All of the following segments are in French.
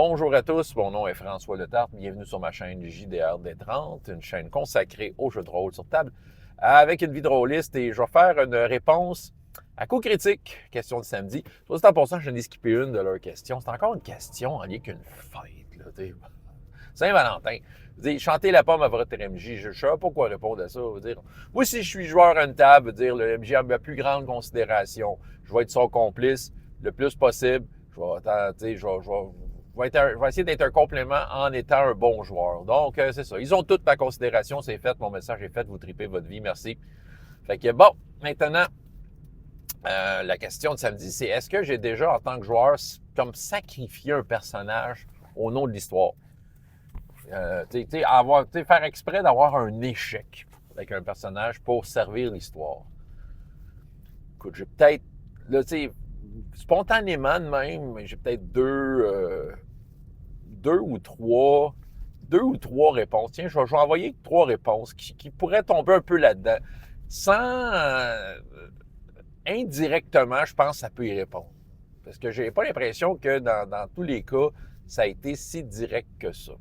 Bonjour à tous, mon nom est François Letarte, bienvenue sur ma chaîne JDR D30, une chaîne consacrée aux jeux de rôle sur table, avec une vie drôliste et je vais faire une réponse à coup critique, question de samedi. Soit en passant, je n'ai skippé une de leurs questions. C'est encore une question en lien qu'une fête, là, Saint-Valentin. Chanter la pomme à votre MJ, je ne sais pas quoi répondre à ça. Moi, si je suis joueur à une table, le MJ a ma plus grande considération. Je vais être son complice le plus possible. Je vais essayer d'être un complément en étant un bon joueur. Donc, c'est ça. Ils ont toute ma considération. C'est fait. Mon message est fait. Vous tripez votre vie. Merci. Fait que bon, maintenant, la question de samedi, c'est est-ce que j'ai déjà, en tant que joueur, comme sacrifié un personnage au nom de l'histoire? Faire exprès d'avoir un échec avec un personnage pour servir l'histoire. Écoute, j'ai peut-être, là, spontanément de même, j'ai peut-être deux ou trois réponses. Tiens, je vais envoyer trois réponses qui pourraient tomber un peu là-dedans. Sans, indirectement, je pense que ça peut y répondre. Parce que j'ai pas l'impression que dans tous les cas, ça a été si direct que ça.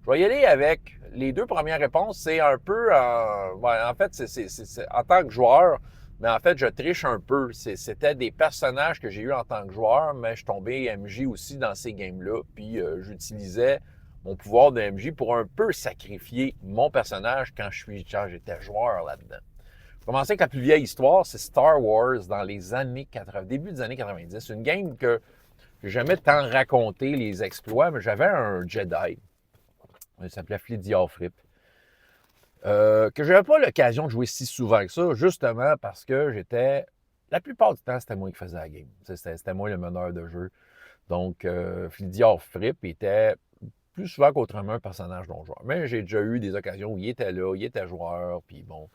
Je vais y aller avec les deux premières réponses. C'est un peu, en fait, c'est en tant que joueur, mais en fait, je triche un peu. C'était des personnages que j'ai eu en tant que joueur, mais je suis tombé MJ aussi dans ces games-là. Puis j'utilisais mon pouvoir de MJ pour un peu sacrifier mon personnage quand j'étais joueur là-dedans. Je vais commencer avec la plus vieille histoire, c'est Star Wars dans les années 80, début des années 90. Une game que j'ai jamais tant raconté les exploits, mais j'avais un Jedi. Il s'appelait Flidior Fripp. Que je n'avais pas l'occasion de jouer si souvent que ça, justement parce que la plupart du temps, c'était moi qui faisais la game. C'était moi le meneur de jeu. Donc, Flidior Fripp était plus souvent qu'autrement un personnage non-joueur. Mais j'ai déjà eu des occasions où il était là, il était joueur, puis bon,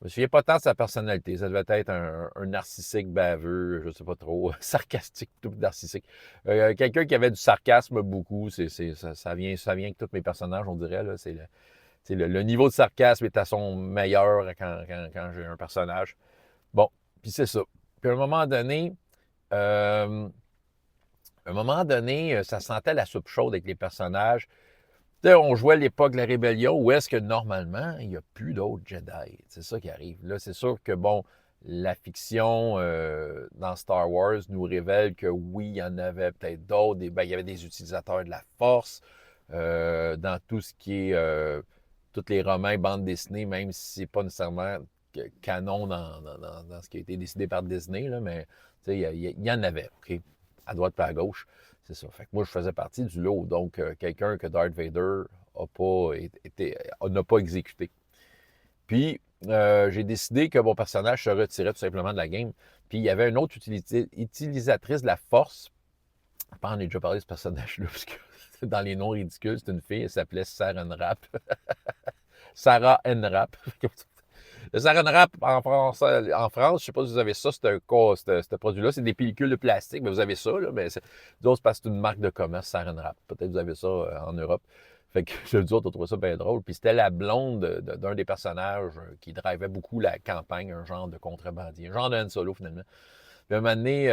je me souviens pas tant de sa personnalité. Ça devait être un narcissique baveux, je sais pas trop, sarcastique, tout narcissique. Quelqu'un qui avait du sarcasme beaucoup, ça vient avec tous mes personnages, on dirait. Là, le niveau de sarcasme est à son meilleur quand j'ai un personnage. Bon, puis c'est ça. Puis à un moment donné, ça sentait la soupe chaude avec les personnages. On jouait à l'époque de la Rébellion, où est-ce que normalement, il n'y a plus d'autres Jedi. C'est ça qui arrive. Là, c'est sûr que, bon, la fiction dans Star Wars nous révèle que oui, il y en avait peut-être d'autres. Il y avait des utilisateurs de la Force. Dans tout ce qui est tous les romans et bandes dessinées, même si c'est pas nécessairement canon dans ce qui a été décidé par Disney, là, mais il y en avait, OK? À droite et à gauche. C'est ça. Fait que moi, je faisais partie du lot. Donc, quelqu'un que Darth Vader n'a pas exécuté. Puis, j'ai décidé que mon personnage se retirait tout simplement de la game. Puis, il y avait une autre utilisatrice de la Force. Je pense qu'on a déjà parlé de ce personnage-là, parce que dans les noms ridicules, c'est une fille, elle s'appelait Sarah Nrap. Sarah Nrap. Le Saran Wrap en France, je ne sais pas si vous avez ça, ce produit-là. C'est des pellicules de plastique, mais vous avez ça, là, mais d'autres, parce que c'est une marque de commerce, Saran Wrap. Peut-être que vous avez ça en Europe. Fait que je dis, on trouvé ça bien drôle. Puis c'était la blonde d'un des personnages qui drivait beaucoup la campagne, un genre de contrebandier, un genre de Han Solo, finalement. Puis à un moment donné,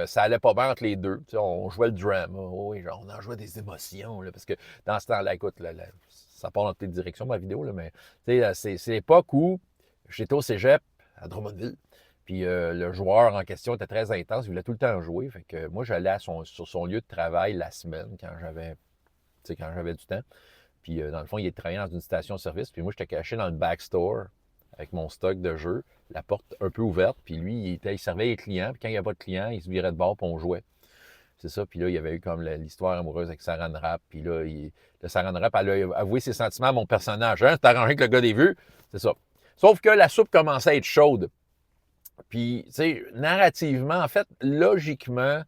ça allait pas bien entre les deux. Tu sais, on jouait le drama. Oh, oui, genre, on en jouait des émotions. Là, parce que dans ce temps-là, écoute, ça part dans toutes les directions, ma vidéo, là, mais c'est l'époque où j'étais au cégep à Drummondville. Puis le joueur en question était très intense, il voulait tout le temps jouer. Fait que moi, j'allais sur son lieu de travail la semaine quand j'avais du temps. Puis dans le fond, il travaillait dans une station-service. Puis moi, j'étais caché dans le backstore avec mon stock de jeux, la porte un peu ouverte. Puis lui, il servait les clients. Puis quand il n'y avait pas de clients, il se virait de bord puis on jouait. C'est ça. Puis là, il y avait eu comme l'histoire amoureuse avec Saran Wrap. Puis là, le Saran Wrap, elle a avoué ses sentiments à mon personnage. Hein? C'est arrangé que le gars des vues. C'est ça. Sauf que la soupe commençait à être chaude. Puis, tu sais, narrativement, en fait, logiquement,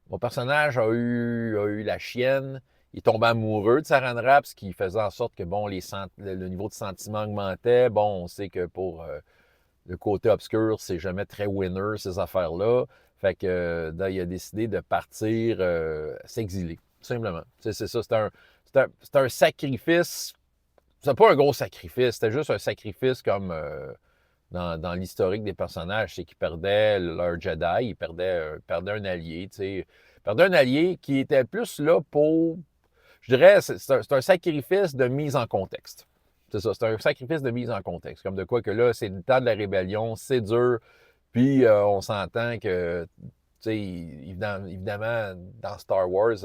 mon personnage a eu la chienne. Il est tombé amoureux de Saran Wrap, ce qui faisait en sorte que, bon, le niveau de sentiment augmentait. Bon, on sait que pour le côté obscur, c'est jamais très winner, ces affaires-là. Fait que, là, il a décidé de partir s'exiler, tout simplement. C'est ça, c'est un sacrifice. C'était pas un gros sacrifice, c'était juste un sacrifice comme dans l'historique des personnages, c'est qu'ils perdaient leur Jedi, ils perdaient un allié, tu sais. Perdait un allié qui était plus là pour, je dirais, c'est un sacrifice de mise en contexte. C'est ça, c'est un sacrifice de mise en contexte. Comme de quoi que là, c'est le temps de la rébellion, c'est dur, puis on s'entend que, tu sais, évidemment, dans Star Wars,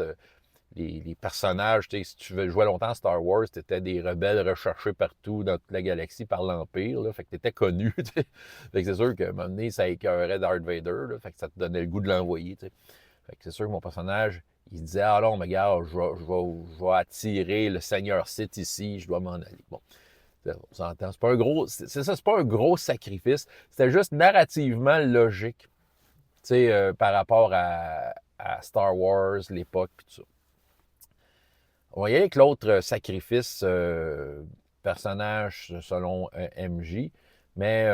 les personnages, tu sais, si tu veux jouer longtemps à Star Wars, tu étais des rebelles recherchés partout dans toute la galaxie par l'Empire, là, fait que tu étais connu, tu sais. Fait que c'est sûr qu'à un moment donné, ça écœurait Darth Vader, là, fait que ça te donnait le goût de l'envoyer, tu sais. Fait que c'est sûr que mon personnage, il se disait, ah non, mais gars, je vais attirer le Seigneur Sith ici, je dois m'en aller. Bon, on s'entend, c'est pas un gros, c'est ça, c'est pas un gros sacrifice, c'était juste narrativement logique, tu sais, par rapport à Star Wars, l'époque, puis tout ça. On va y aller avec l'autre sacrifice personnage selon MJ. Mais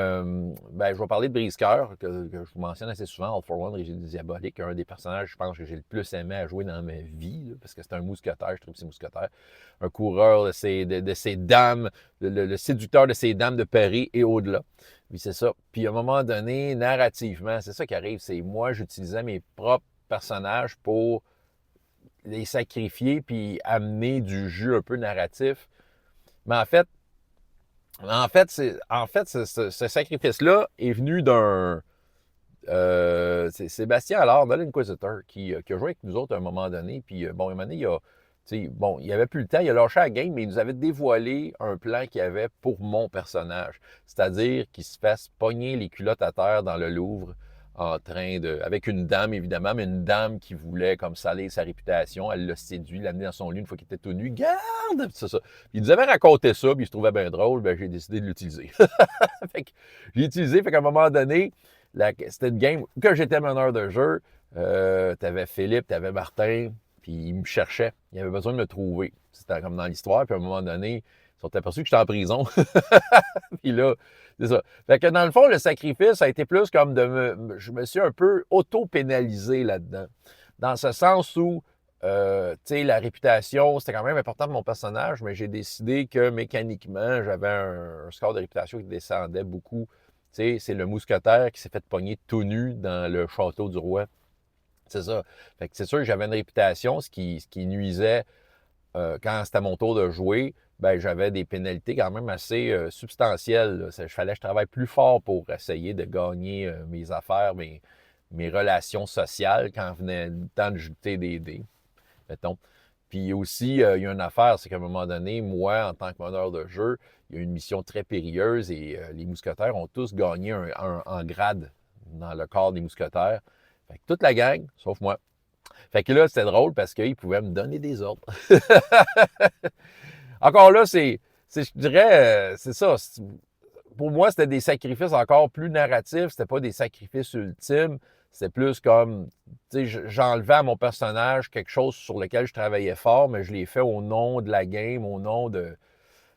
ben, je vais parler de Brise-Cœur, que je vous mentionne assez souvent, All for One, Régine Diabolique, un des personnages, je pense, que j'ai le plus aimé à jouer dans ma vie, là, parce que c'est un mousquetaire, je trouve que c'est mousquetaire, un coureur de ces dames, le séducteur de ces dames de Paris et au-delà. Oui, c'est ça. Puis à un moment donné, narrativement, c'est ça qui arrive, c'est moi, j'utilisais mes propres personnages pour les sacrifier puis amener du jus un peu narratif. Mais ce sacrifice-là est venu d'un... c'est Sébastien Allard de l'Inquisitor qui a joué avec nous autres à un moment donné. Puis, bon, à un moment donné, il avait plus le temps, il a lâché la game, mais il nous avait dévoilé un plan qu'il avait pour mon personnage. C'est-à-dire qu'il se fasse pogner les culottes à terre dans le Louvre en train de... avec une dame, évidemment, mais une dame qui voulait comme salir sa réputation. Elle l'a séduit, l'a amené dans son lit une fois qu'il était tout nu. Garde! C'est ça. Puis il nous avait raconté ça, puis il se trouvait bien drôle. Ben, j'ai décidé de l'utiliser. Fait que j'ai utilisé, fait qu'à un moment donné, c'était une game que j'étais meneur de jeu. T'avais Philippe, t'avais Martin, puis ils me cherchaient. Ils avaient besoin de me trouver. C'était comme dans l'histoire. Puis à un moment donné, ils sont aperçus que j'étais en prison. Puis là, c'est ça. Fait que dans le fond, le sacrifice a été plus comme je me suis un peu auto-pénalisé là-dedans. Dans ce sens où, tu sais, la réputation, c'était quand même important de mon personnage, mais j'ai décidé que mécaniquement, j'avais un score de réputation qui descendait beaucoup. Tu sais, c'est le mousquetaire qui s'est fait pogner tout nu dans le château du roi. C'est ça. Fait que c'est sûr que j'avais une réputation, ce qui nuisait quand c'était mon tour de jouer, ben, j'avais des pénalités quand même assez substantielles. Il fallait que je travaille plus fort pour essayer de gagner mes affaires, mes relations sociales quand venait le temps de jeter des dés, mettons. Puis aussi, il y a une affaire, c'est qu'à un moment donné, moi, en tant que meneur de jeu, il y a une mission très périlleuse et les mousquetaires ont tous gagné en grade dans le corps des mousquetaires. Fait que toute la gang, sauf moi. Fait que là, c'était drôle parce qu'ils pouvaient me donner des ordres. Encore là, je dirais, c'est ça. Pour moi, c'était des sacrifices encore plus narratifs. C'était pas des sacrifices ultimes. C'était plus comme, tu sais, j'enlevais à mon personnage quelque chose sur lequel je travaillais fort, mais je l'ai fait au nom de la game, au nom de,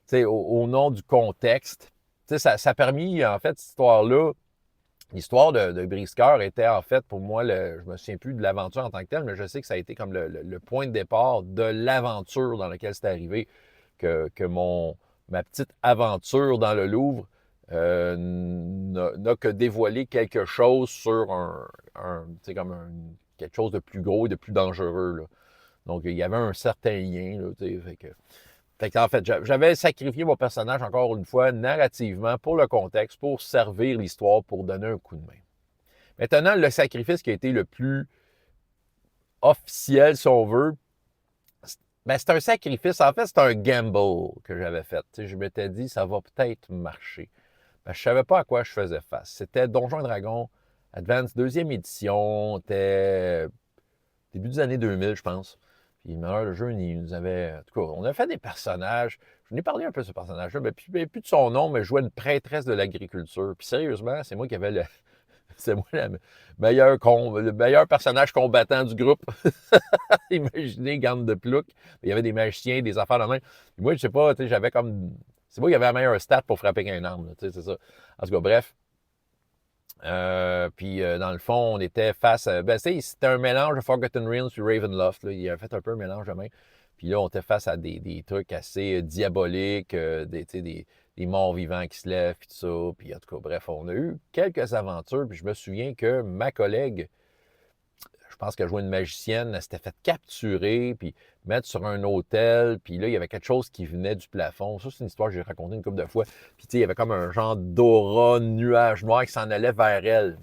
tu sais, au nom du contexte. Tu sais, ça a permis, en fait, cette histoire-là, l'histoire de Brise-Cœur était en fait pour moi, je me souviens plus de l'aventure en tant que telle, mais je sais que ça a été comme le point de départ de l'aventure dans laquelle c'est arrivé, que ma petite aventure dans le Louvre n'a que dévoilé quelque chose sur quelque chose de plus gros et de plus dangereux, là. Donc, il y avait un certain lien, là, fait qu'en fait, j'avais sacrifié mon personnage, encore une fois, narrativement, pour le contexte, pour servir l'histoire, pour donner un coup de main. Maintenant, le sacrifice qui a été le plus officiel, si on veut, ben, c'est un sacrifice. En fait, c'est un gamble que j'avais fait. Tu sais, je m'étais dit, ça va peut-être marcher. Ben, je ne savais pas à quoi je faisais face. C'était Donjons et Dragons Advance, deuxième édition. C'était début des années 2000, je pense. Puis, le jeu, il nous avait... En tout cas, on a fait des personnages. Je vous ai parlé un peu de ce personnage-là, mais plus de son nom, mais je jouais une prêtresse de l'agriculture. Puis sérieusement, c'est moi qui avais le... C'est moi le meilleur personnage combattant du groupe. Imaginez, Garde de Plouc. Il y avait des magiciens, des affaires de main. Puis moi, je sais pas, j'avais comme... C'est moi qui avais la meilleure stat pour frapper avec un arme. C'est ça. En tout cas, bref. Puis, dans le fond, on était face à... Ben, c'était un mélange de Forgotten Realms et Ravenloft. Là. Il a fait un peu un mélange de même. Puis là, on était face à des trucs assez diaboliques, des morts vivants qui se lèvent, puis tout ça. Puis, en tout cas, bref, on a eu quelques aventures. Puis, je me souviens que ma collègue je pense qu'elle jouait une magicienne, elle s'était fait capturer, puis mettre sur un hôtel, puis là, il y avait quelque chose qui venait du plafond. Ça, c'est une histoire que j'ai racontée une couple de fois. Puis, tu sais, il y avait comme un genre d'aura, nuage noir qui s'en allait vers elle.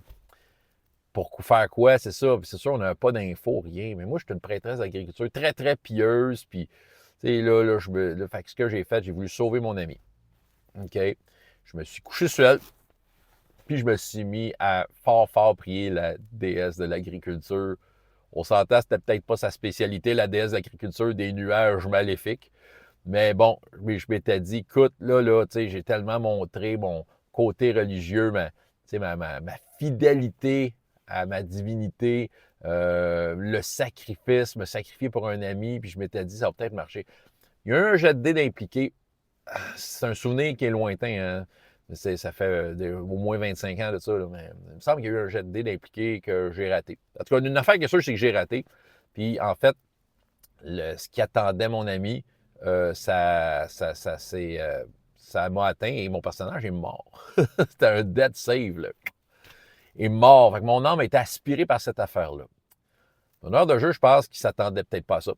Pour faire quoi, c'est ça. Puis c'est sûr, on n'avait pas d'infos, rien. Mais moi, je suis une prêtresse d'agriculture très, très pieuse. Puis, tu sais, fait que ce que j'ai fait, j'ai voulu sauver mon ami. OK? Je me suis couché sur elle, puis je me suis mis à fort, fort prier la déesse de l'agriculture. On s'entend, c'était peut-être pas sa spécialité, la déesse de l'agriculture, des nuages maléfiques. Mais bon, je m'étais dit, écoute, là, tu sais, j'ai tellement montré mon côté religieux, ma fidélité à ma divinité, le sacrifice, me sacrifier pour un ami, puis je m'étais dit, ça va peut-être marcher. Il y a eu un jet de dés d'impliqué. C'est un souvenir qui est lointain, hein. Ça fait au moins 25 ans de ça, là, mais il me semble qu'il y a eu un jet de dés d'impliqué que j'ai raté. En tout cas, une affaire qui est sûre, c'est que j'ai raté. Puis, en fait, ce qui attendait mon ami, ça m'a atteint et mon personnage est mort. C'était un dead save, là. Il est mort. Fait que mon âme a été aspirée par cette affaire-là. L'honneur de jeu, je pense qu'il s'attendait peut-être pas à ça.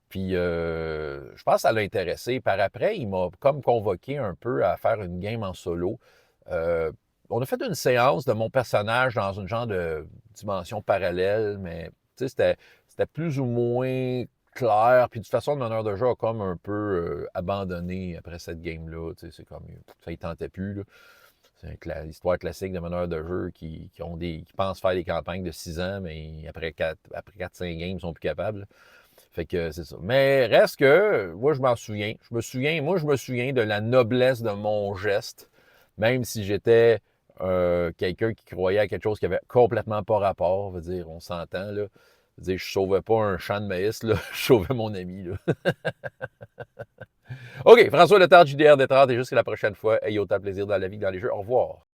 Puis, je pense que ça l'a intéressé. Par après, il m'a comme convoqué un peu à faire une game en solo. Euh, on a fait une séance de mon personnage dans une genre de dimension parallèle, mais c'était plus ou moins clair. Puis de toute façon, le meneur de jeu a comme un peu abandonné après cette game-là. C'est comme ça ne tentait plus, là. C'est l'histoire classique de meneurs de jeu qui pensent faire des campagnes de 6 ans, mais après 4-5 games, ils sont plus capables. Fait que c'est ça. Mais reste que, moi, je m'en souviens. Je me souviens de la noblesse de mon geste, même si j'étais quelqu'un qui croyait à quelque chose qui avait complètement pas rapport. Veut dire, on s'entend, là. Veut dire, je sauvais pas un champ de maïs, là. Je sauvais mon ami, là. OK, François Letard, JDR Détrarte, et jusqu'à la prochaine fois. Ayez autant de plaisir dans la vie que dans les jeux. Au revoir.